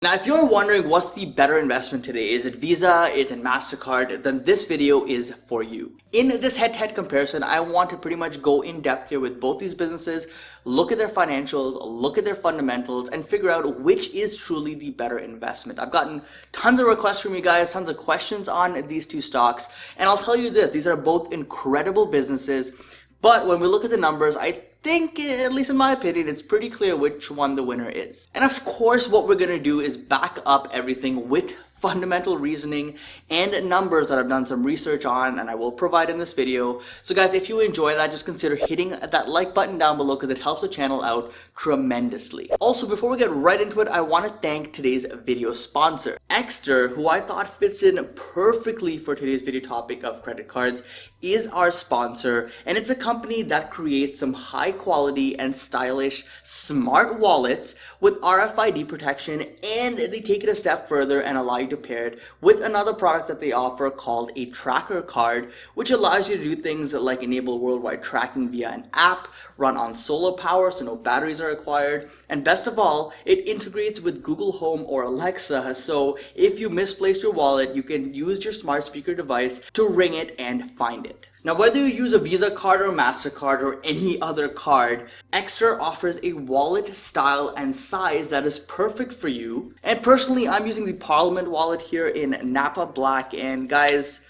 Now, if you're wondering what's the better investment today, is it Visa, is it Mastercard, then this video is for you. In this head-to-head comparison, I want to pretty much go in depth here with both these businesses, look at their financials, look at their fundamentals, and figure out which is truly the better investment. I've gotten tons of requests from you guys, tons of questions on these two stocks, and I'll tell you this, these are both incredible businesses, but when we look at the numbers, I think, at least in my opinion, it's pretty clear which one the winner is. And of course, what we're gonna do is back up everything with fundamental reasoning and numbers that I've done some research on and I will provide in this video. So guys, if you enjoy that, just consider hitting that like button down below because it helps the channel out tremendously. Also, before we get right into it, I want to thank today's video sponsor, Exter, who I thought fits in perfectly for today's video topic of credit cards, is our sponsor, and it's a company that creates some high quality and stylish smart wallets with RFID protection, and they take it a step further and allow you to pair it with another product that they offer called a tracker card, which allows you to do things like enable worldwide tracking via an app, run on solar power so no batteries are required, and best of all, it integrates with Google Home or Alexa, so if you misplaced your wallet, you can use your smart speaker device to ring it and find it. Now, whether you use a Visa card or Mastercard or any other card, Exter offers a wallet style and size that is perfect for you. And personally, I'm using the Parliament wallet here in Napa Black, and guys,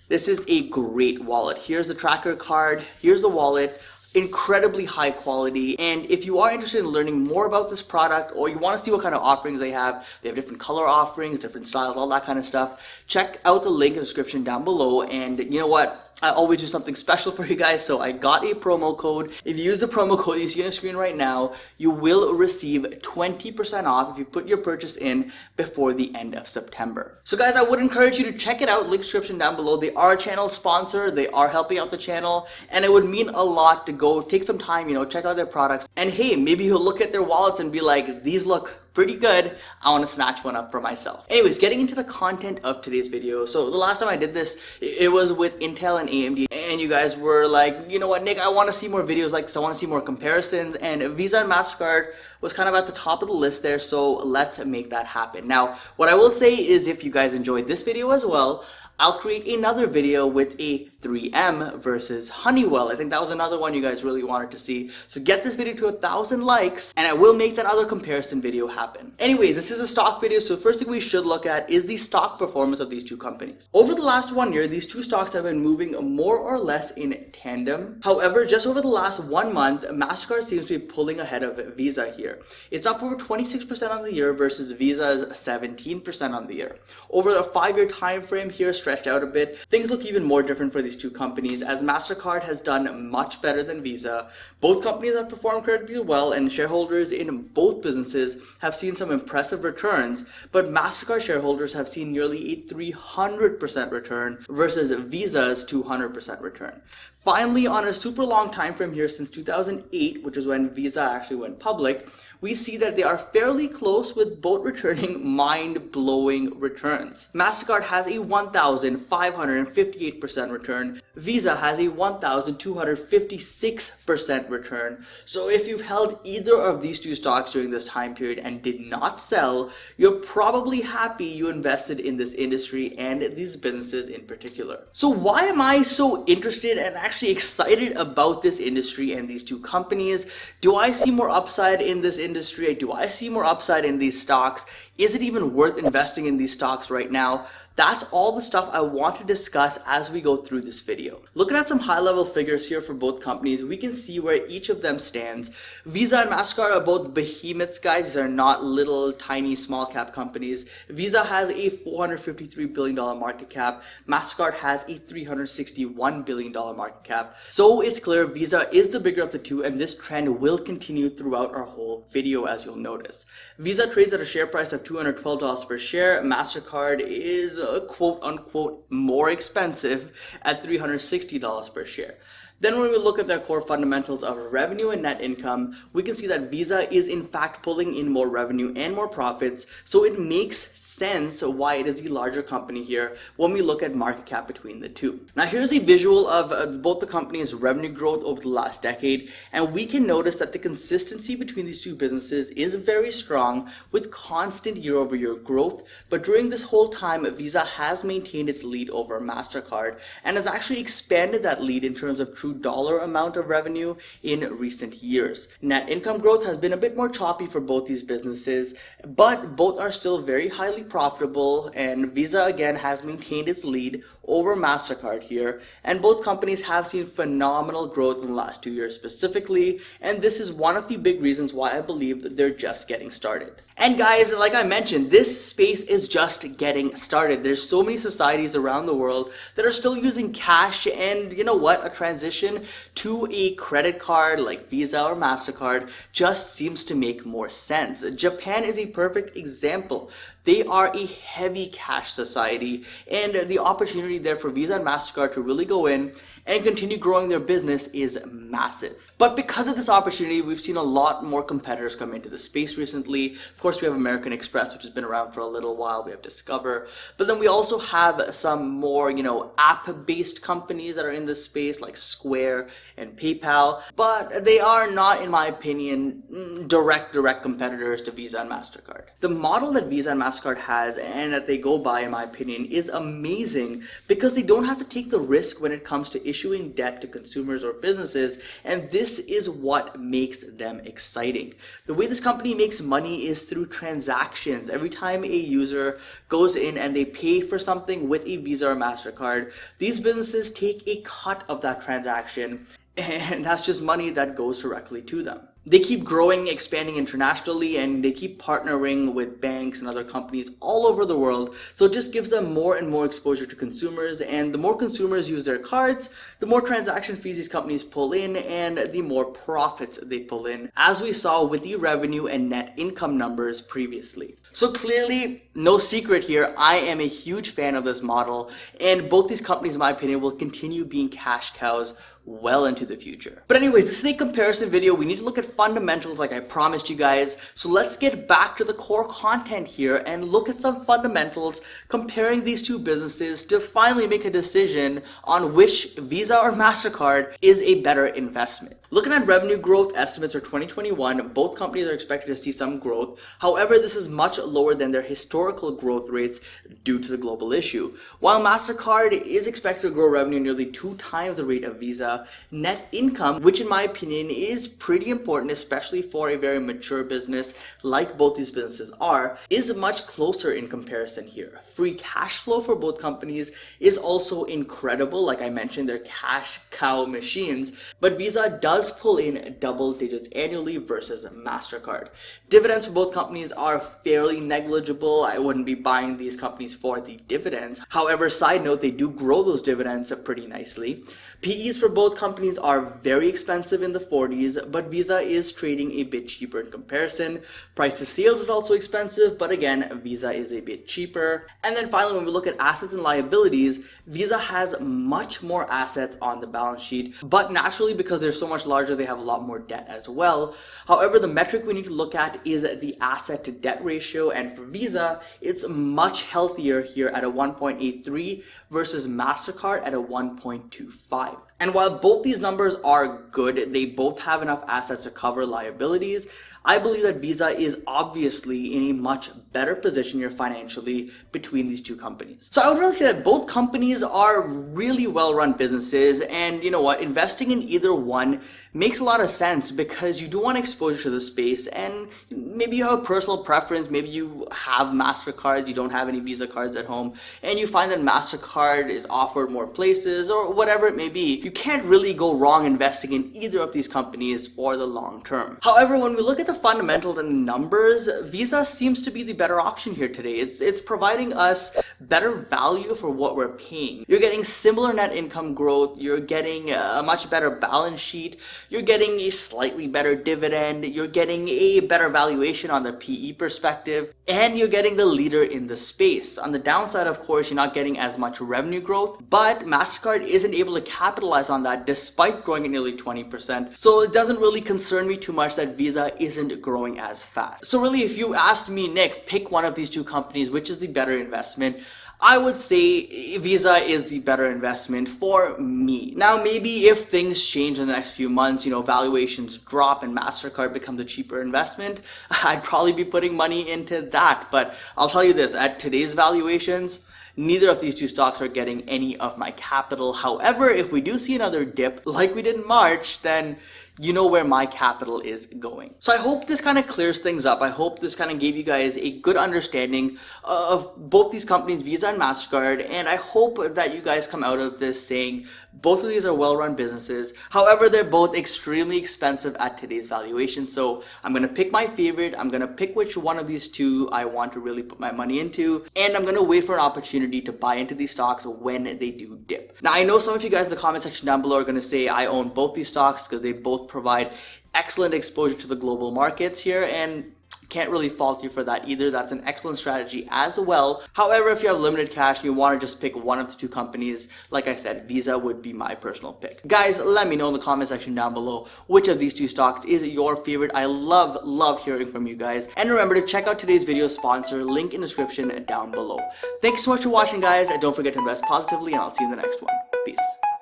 this is a great wallet. Here's the tracker card, here's the wallet. Incredibly high quality, and if you are interested in learning more about this product or you want to see what kind of offerings they have different color offerings, different styles, all that kind of stuff, check out the link in the description down below. And you know what? I always do something special for you guys, so I got a promo code. If you use the promo code you see on the screen right now, you will receive 20% off if you put your purchase in before the end of September. So guys, I would encourage you to check it out, link description down below. They are a channel sponsor, they are helping out the channel, and it would mean a lot to go take some time, check out their products. And hey, maybe you'll look at their wallets and be like, these look pretty good, I want to snatch one up for myself. Anyways, getting into the content of today's video. So the last time I did this, it was with Intel and AMD, and you guys were like, you know what, Nick, I want to see more videos like this, I want to see more comparisons, and Visa and Mastercard was kind of at the top of the list there, so let's make that happen. Now, what I will say is if you guys enjoyed this video as well, I'll create another video with a 3M versus Honeywell. I think that was another one you guys really wanted to see. So get this video to 1,000 likes and I will make that other comparison video happen. Anyways, this is a stock video, so the first thing we should look at is the stock performance of these two companies. Over the last 1 year, these two stocks have been moving more or less in tandem. However, just over the last 1 month, Mastercard seems to be pulling ahead of Visa here. It's up over 26% on the year versus Visa's 17% on the year. Over a 5-year time frame here, stretched out a bit, things look even more different for these two companies as Mastercard has done much better than Visa. Both companies have performed incredibly well and shareholders in both businesses have seen some impressive returns, but Mastercard shareholders have seen nearly a 300% return versus Visa's 200% return. Finally, on a super long time frame here since 2008, which is when Visa actually went public, we see that they are fairly close with both returning mind-blowing returns. Mastercard has a 1,558% return. Visa has a 1,256% return. So if you've held either of these two stocks during this time period and did not sell, you're probably happy you invested in this industry and these businesses in particular. So why am I so interested and actually excited about this industry and these two companies? Do I see more upside in this industry? Do I see more upside in these stocks? Is it even worth investing in these stocks right now? That's all the stuff I want to discuss as we go through this video. Looking at some high-level figures here for both companies, we can see where each of them stands. Visa and Mastercard are both behemoths, guys. These are not little, tiny, small-cap companies. Visa has a $453 billion market cap. Mastercard has a $361 billion market cap. So it's clear Visa is the bigger of the two, and this trend will continue throughout our whole video, as you'll notice. Visa trades at a share price of $212 per share. Mastercard is quote unquote more expensive at $360 per share. Then when we look at their core fundamentals of revenue and net income, we can see that Visa is in fact pulling in more revenue and more profits, so it makes sense why it is the larger company here when we look at market cap between the two. Now here's a visual of both the company's revenue growth over the last decade, and we can notice that the consistency between these two businesses is very strong with constant year-over-year growth. But during this whole time, Visa has maintained its lead over Mastercard and has actually expanded that lead in terms of true dollar amount of revenue in recent years. Net income growth has been a bit more choppy for both these businesses, but both are still very highly profitable, and Visa again has maintained its lead over Mastercard here, and both companies have seen phenomenal growth in the last 2 years specifically, and this is one of the big reasons why I believe that they're just getting started. And guys, like I mentioned, this space is just getting started. There's so many societies around the world that are still using cash, and you know what? A transition to a credit card like Visa or Mastercard just seems to make more sense. Japan is a perfect example. They are a heavy cash society, and the opportunity there for Visa and Mastercard to really go in and continue growing their business is massive. But because of this opportunity, we've seen a lot more competitors come into the space recently. Of course, we have American Express, which has been around for a little while. We have Discover, but then we also have some more, app-based companies that are in this space like Square and PayPal, but they are not, in my opinion, direct competitors to Visa and Mastercard. The model that Visa and Mastercard has and that they go by, in my opinion, is amazing because they don't have to take the risk when it comes to issuing debt to consumers or businesses, and this is what makes them exciting. The way this company makes money is through transactions. Every time a user goes in and they pay for something with a Visa or Mastercard, these businesses take a cut of that transaction, and that's just money that goes directly to them. They keep growing, expanding internationally, and they keep partnering with banks and other companies all over the world. So it just gives them more and more exposure to consumers, and the more consumers use their cards, the more transaction fees these companies pull in and the more profits they pull in, as we saw with the revenue and net income numbers previously. So clearly, no secret here, I am a huge fan of this model, and both these companies, in my opinion, will continue being cash cows well into the future. But anyways, this is a comparison video. We need to look at fundamentals like I promised you guys. So let's get back to the core content here and look at some fundamentals comparing these two businesses to finally make a decision on which Visa or Mastercard is a better investment. Looking at revenue growth estimates for 2021, both companies are expected to see some growth. However, this is much lower than their historical growth rates due to the global issue. While Mastercard is expected to grow revenue nearly 2 times the rate of Visa, net income, which in my opinion is pretty important, especially for a very mature business like both these businesses are, is much closer in comparison here. Free cash flow for both companies is also incredible. Like I mentioned, they're cash cow machines, but Visa does pull in double digits annually versus Mastercard. Dividends for both companies are fairly negligible. I wouldn't be buying these companies for the dividends. However, side note, they do grow those dividends pretty nicely. PEs for both companies are very expensive in the 40s, but Visa is trading a bit cheaper in comparison. Price to sales is also expensive, but again, Visa is a bit cheaper. And then finally, when we look at assets and liabilities, Visa has much more assets on the balance sheet, but naturally, because they're so much larger, they have a lot more debt as well. However, the metric we need to look at is the asset to debt ratio, and for Visa, it's much healthier here at a 1.83 versus Mastercard at a 1.25. And while both these numbers are good, they both have enough assets to cover liabilities, I believe that Visa is obviously in a much better position here financially between these two companies. So I would really say that both companies are really well-run businesses, and you know what, investing in either one makes a lot of sense because you do want exposure to the space, and maybe you have a personal preference, maybe you have MasterCards, you don't have any Visa cards at home, and you find that MasterCard is offered more places or whatever it may be. You can't really go wrong investing in either of these companies for the long term. However, when we look at the fundamentals and numbers, Visa seems to be the better option here today. It's providing us better value for what we're paying. You're getting similar net income growth, you're getting a much better balance sheet, you're getting a slightly better dividend, you're getting a better valuation on the PE perspective, and you're getting the leader in the space. On the downside, of course, you're not getting as much revenue growth, but Mastercard isn't able to capitalize on that despite growing at nearly 20%. So it doesn't really concern me too much that Visa isn't growing as fast. So really, if you asked me, Nick, pick one of these two companies, which is the better investment, I would say Visa is the better investment for me. Now, maybe if things change in the next few months, valuations drop and Mastercard becomes a cheaper investment, I'd probably be putting money into that. But I'll tell you this, at today's valuations, neither of these two stocks are getting any of my capital. However, if we do see another dip like we did in March, then you know where my capital is going. So I hope this kind of clears things up. I hope this kind of gave you guys a good understanding of both these companies, Visa and Mastercard, and I hope that you guys come out of this saying both of these are well-run businesses. However, they're both extremely expensive at today's valuation. So I'm gonna pick my favorite. I'm gonna pick which one of these two I want to really put my money into, and I'm gonna wait for an opportunity to buy into these stocks when they do dip. Now, I know some of you guys in the comment section down below are gonna say I own both these stocks because they both provide excellent exposure to the global markets here, and can't really fault you for that either. That's an excellent strategy as well. However, if you have limited cash and you want to just pick one of the two companies, like I said, Visa would be my personal pick. Guys, let me know in the comment section down below which of these two stocks is your favorite. I love hearing from you guys. And remember to check out today's video sponsor, link in the description down below. Thanks so much for watching, guys, and don't forget to invest positively, and I'll see you in the next one. Peace.